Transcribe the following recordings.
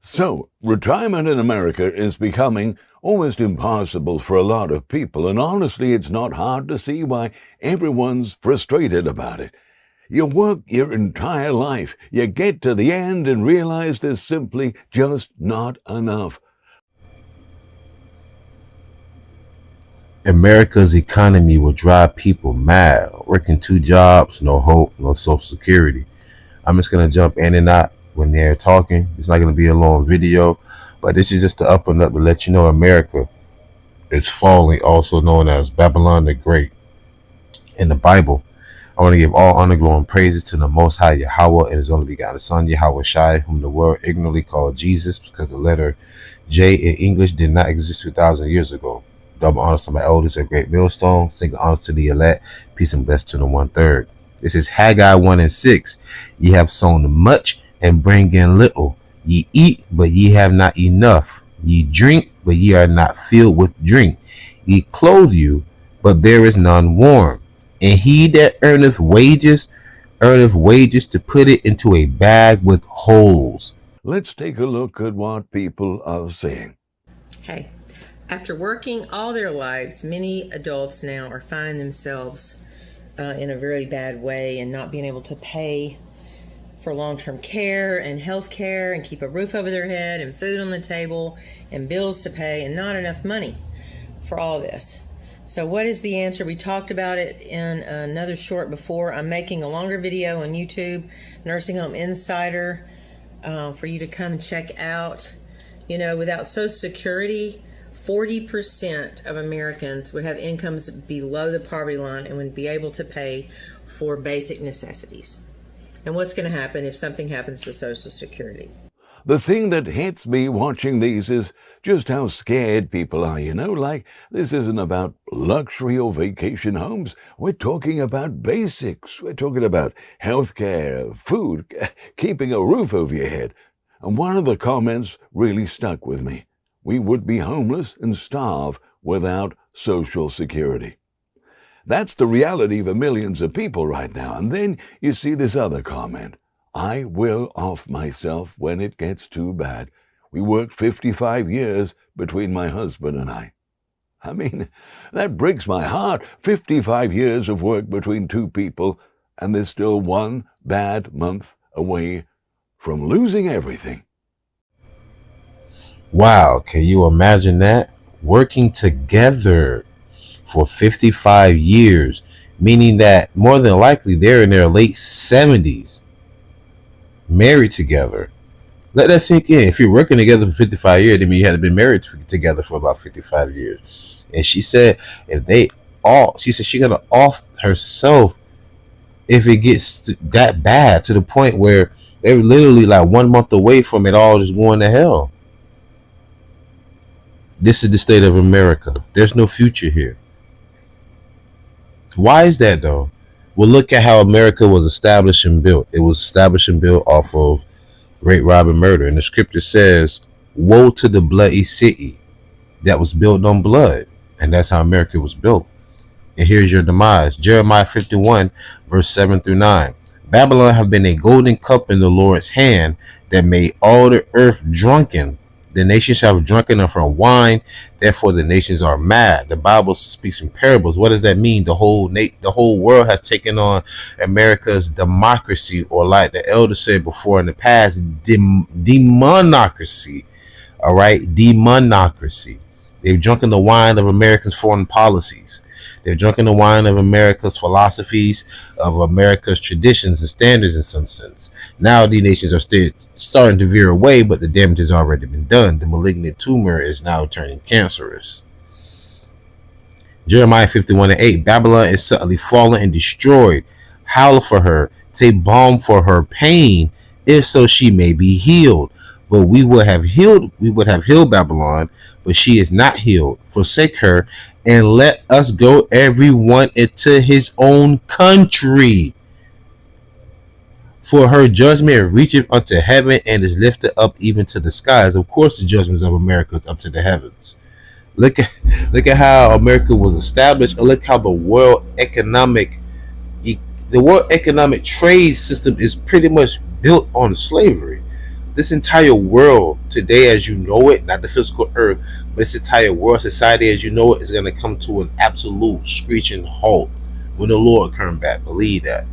So, retirement in America is becoming almost impossible for a lot of people, and honestly, it's not hard to see why everyone's frustrated about it. You work your entire life, you get to the end and realize there's simply just not enough. America's economy will drive people mad. Working 2 jobs, no hope, no social security. I'm just going to jump in and out when they're talking. It's not going to be a long video, but this is just to up and up to let you know America is falling, also known as Babylon the Great. In the Bible, I want to give all honor, glory, and praises to the Most High Yahawah and His only begotten Son, YAHAWASHI, whom the world ignorantly called Jesus, because the letter J in English did not exist 2,000 years ago. Double honors to my elders at Great Millstone. Single honors to the elect. Peace and bless to the 1/3. This is Haggai 1:6. Ye have sown much and bring in little. Ye eat, but ye have not enough. Ye drink, but ye are not filled with drink. Ye clothe you, but there is none warm. And he that earneth wages to put it into a bag with holes. Let's take a look at what people are saying. Hey, after working all their lives, many adults now are finding themselves in a very bad way and not being able to pay for long-term care and health care and keep a roof over their head and food on the table and bills to pay and not enough money for all this. So what is the answer? We talked about it in another short before. I'm making a longer video on YouTube, Nursing Home Insider, for you to come check out. You know, without Social Security, 40% of Americans would have incomes below the poverty line and would be able to pay for basic necessities. And what's going to happen if something happens to Social Security? The thing that hits me watching these is just how scared people are, like this isn't about luxury or vacation homes. We're talking about basics. We're talking about healthcare, food, keeping a roof over your head. And one of the comments really stuck with me. We would be homeless and starve without Social Security. That's the reality for millions of people right now. And then you see this other comment. I will off myself when it gets too bad. We worked 55 years between my husband and I. I mean, that breaks my heart. 55 years of work between two people, and there's still one bad month away from losing everything. Wow, can you imagine that? Working together for 55 years, meaning that more than likely they're in their late 70s, married together. Let that sink in. If you're working together for 55 years, that means you had to be married together for about 55 years. And she said, she said she's gonna off herself if it gets that bad, to the point where they're literally like 1 month away from it all just going to hell. This is the state of America. There's no future here. Why is that though? Well, look at how America was established and built. It was established and built off of rape, rob, and murder. And the scripture says, woe to the bloody city that was built on blood. And that's how America was built. And here's your demise. Jeremiah 51, verse 7 through 9. Babylon have been a golden cup in the Lord's hand that made all the earth drunken. The nations have drunken of her wine, therefore the nations are mad. The Bible speaks in parables. What does that mean? The whole world has taken on America's democracy, or like the elder said before in the past, demonocracy. All right, demonocracy. They've drunken the wine of America's foreign policies. They're drunken the wine of America's philosophies, of America's traditions and standards in some sense. Now the nations are still starting to veer away, but the damage has already been done. The malignant tumor is now turning cancerous. Jeremiah 51:8. Babylon is suddenly fallen and destroyed. Howl for her, take balm for her pain, if so she may be healed. But we would have healed Babylon, but she is not healed. Forsake her, and let us go everyone into his own country. For her judgment reacheth unto heaven and is lifted up even to the skies. Of course, the judgments of America is up to the heavens. Look at how America was established, and look how the world economic trade system is pretty much built on slavery. This entire world today as you know it, not the physical earth, but this entire world, society as you know it, is going to come to an absolute screeching halt when the Lord comes back. Believe that.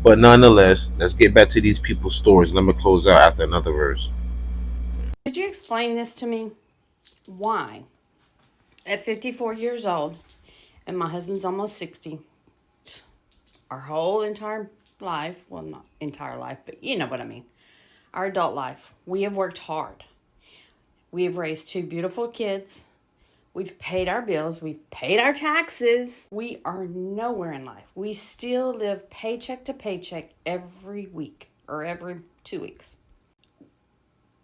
But nonetheless, let's get back to these people's stories. Let me close out after another verse. Could you explain this to me? Why, at 54 years old, and my husband's almost 60, our whole entire life, well, not entire life, but you know what I mean, our adult life, we have worked hard. We have raised 2 beautiful kids. We've paid our bills. We've paid our taxes. We are nowhere in life. We still live paycheck to paycheck every week or every 2 weeks.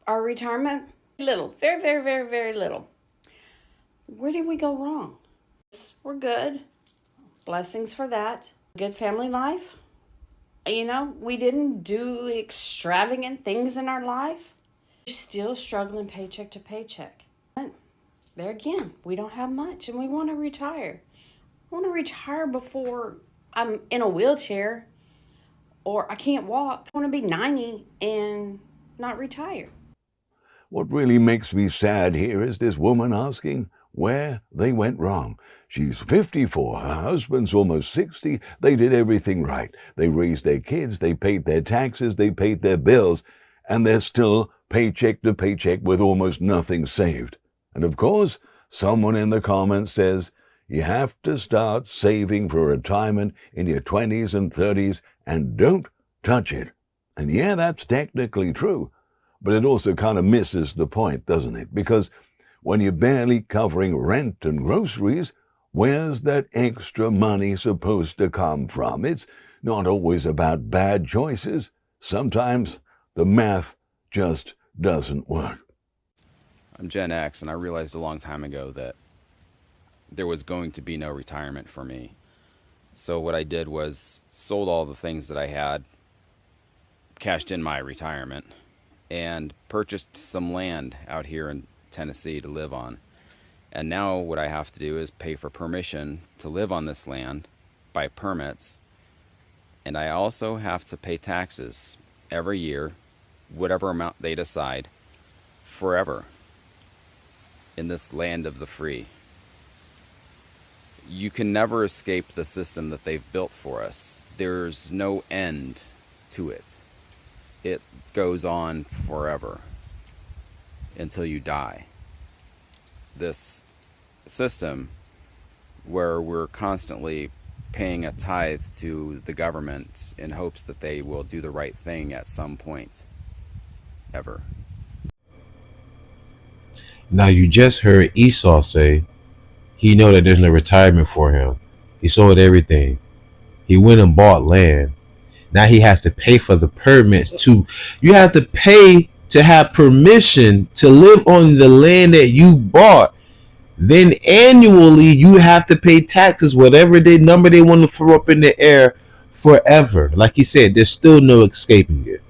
Our retirement, little, very, very, very, very little. Where did we go wrong? We're good. Blessings for that. Good family life. You know, we didn't do extravagant things in our life. We're still struggling paycheck to paycheck. But there again, we don't have much and we want to retire. I want to retire before I'm in a wheelchair or I can't walk. I want to be 90 and not retire. What really makes me sad here is this woman asking where they went wrong. She's 54, her husband's almost 60, they did everything right. They raised their kids, they paid their taxes, they paid their bills, and they're still paycheck to paycheck with almost nothing saved. And of course, someone in the comments says, you have to start saving for retirement in your 20s and 30s and don't touch it. And yeah, that's technically true, but it also kind of misses the point, doesn't it? Because when you're barely covering rent and groceries, where's that extra money supposed to come from? It's not always about bad choices. Sometimes the math just doesn't work. I'm Gen X, and I realized a long time ago that there was going to be no retirement for me. So what I did was sold all the things that I had, cashed in my retirement, and purchased some land out here in Tennessee to live on. And now what I have to do is pay for permission to live on this land, buy permits, and I also have to pay taxes every year, whatever amount they decide, forever, in this land of the free. You can never escape the system that they've built for us. There's no end to it. It goes on forever until you die. This system where we're constantly paying a tithe to the government in hopes that they will do the right thing at some point, ever. Now you just heard Esau say he know that there's no retirement for him. He sold everything. He went and bought land. Now he has to pay for the permits to, you have to pay to have permission to live on the land that you bought. Then annually you have to pay taxes, whatever number they want to throw up in the air, forever. Like he said, there's still no escaping it.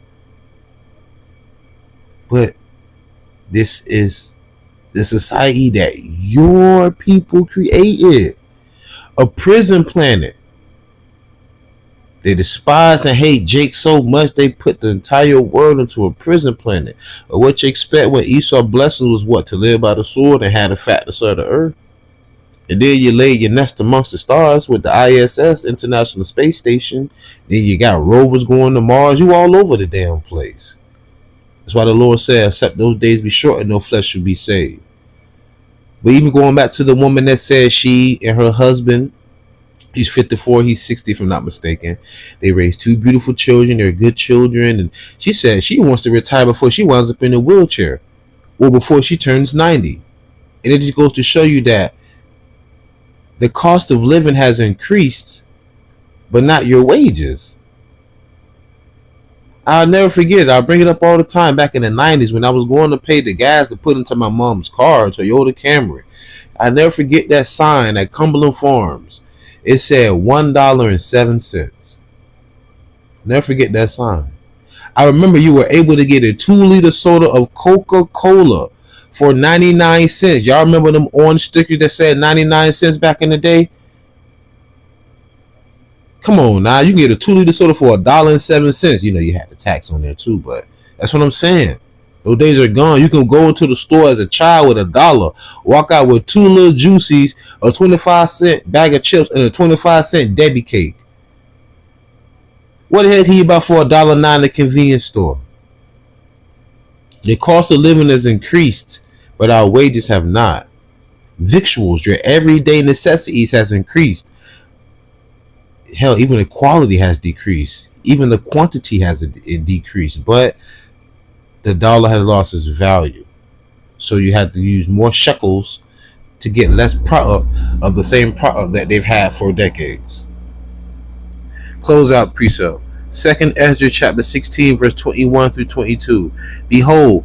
But this is the society that your people created. A prison planet. They despise and hate Jake so much they put the entire world into a prison planet. But what you expect when Esau's blessing was what? To live by the sword and have the fatness of the earth. And then you lay your nest amongst the stars with the ISS, International Space Station. Then you got rovers going to Mars. You all over the damn place. That's why the Lord said, except those days be short and no flesh should be saved. But even going back to the woman that said she and her husband, he's 54, he's 60 if I'm not mistaken. They raised 2 beautiful children. They're good children. And she said she wants to retire before she winds up in a wheelchair or before she turns 90. And it just goes to show you that the cost of living has increased, but not your wages. I'll never forget it. I'll bring it up all the time. Back in the 90s when I was going to pay the gas to put into my mom's car, Toyota Camry. I'll never forget that sign at Cumberland Farms. It said $1.07. Never forget that sign. I remember you were able to get a 2-liter soda of Coca-Cola for 99 cents. Y'all remember them orange stickers that said 99 cents back in the day? Come on now, you can get a 2-liter soda for $1.07. You know, you had the tax on there too, but that's what I'm saying. Those days are gone. You can go into the store as a child with $1, walk out with 2 little juicies, a 25-cent bag of chips, and a 25-cent Debbie cake. What the heck can you buy for $1.09 in the convenience store? The cost of living has increased, but our wages have not. Victuals, your everyday necessities, has increased. Hell, even the quality has decreased. Even the quantity has decreased. But the dollar has lost its value. So you have to use more shekels to get less product of the same product that they've had for decades. Close out precept. 2nd Ezra chapter 16 verse 21 through 22. Behold,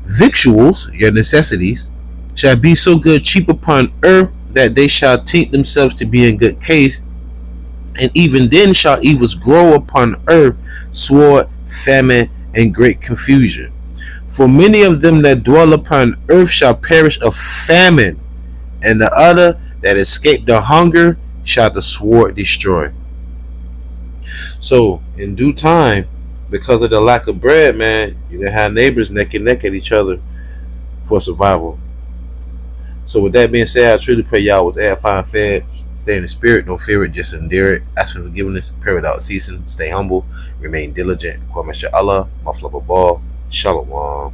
victuals, your necessities, shall be so good cheap upon earth that they shall think themselves to be in good case, and even then shall evils grow upon earth, sword, famine, and great confusion. For many of them that dwell upon earth shall perish of famine, and the other that escape the hunger shall the sword destroy. So, in due time, because of the lack of bread, man, you're going to have neighbors neck and neck at each other for survival. So, with that being said, I truly pray y'all was edifying, fed. Stay in the spirit, don't fear it, just endure it. Ask for forgiveness, pray without ceasing. Stay humble, remain diligent. Kwame Allah, Maflaba Ball, Shalom.